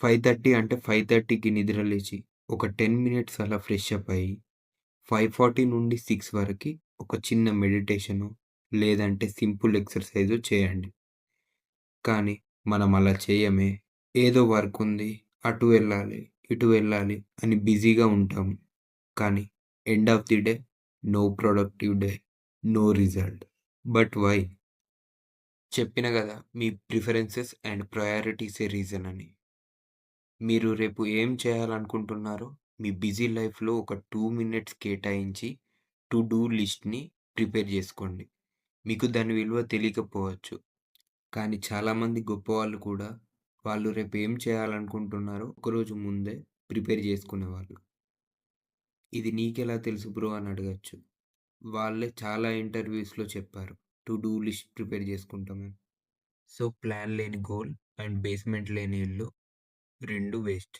5:30 అంటే 5:30కి నిద్ర లేచి, ఒక 10 మినిట్స్ అలా ఫ్రెష్ అప్ అయ్యి, 5:40 నుండి 6 వరకి ఒక చిన్న మెడిటేషనో, లేదంటే సింపుల్ ఎక్సర్‌సైజో చేయండి. కానీ మనం అలా చేయమే. ఏదో వర్క్ ఉంది, అటు వెళ్ళాలి, ఇటు వెళ్ళాలి అని బిజీగా ఉంటాము. కానీ end of the day no productive day, no result. But why? చెప్పిన గదా! మీ ప్రిఫరెన్సెస్ అండ్ ప్రయారిటీసే రీజన్ అని. మీరు రేపు ఏం చేయాలనుకుంటున్నారో మీ బిజీ లైఫ్‌లో ఒక 2 మినిట్స్ కేటాయించి టు డూ లిస్ట్‌ని ప్రిపేర్ జేసుకోండి. మీకు దాని విలువ తెలియకపోవచ్చు. కానీ చాలామంది గొప్పవాళ్ళు కూడా వాళ్ళు రేపు ఏం చేయాలనుకుంటున్నారో ఒకరోజు ముందే ప్రిపేర్ జేసుకునేవాళ్ళు. ఇది నీకెలా తెలుసు బ్రో అని అడగొచ్చు. వాళ్ళే చాలా ఇంటర్వ్యూస్‌లో చెప్పారు. టు డూ లిస్ట్ ప్రిపేర్ జేసుకుంటామని. సో, ప్లాన్ లేని గోల్ అండ్ బేస్‌మెంట్ లేని ఇల్లు 2 వేస్ట్.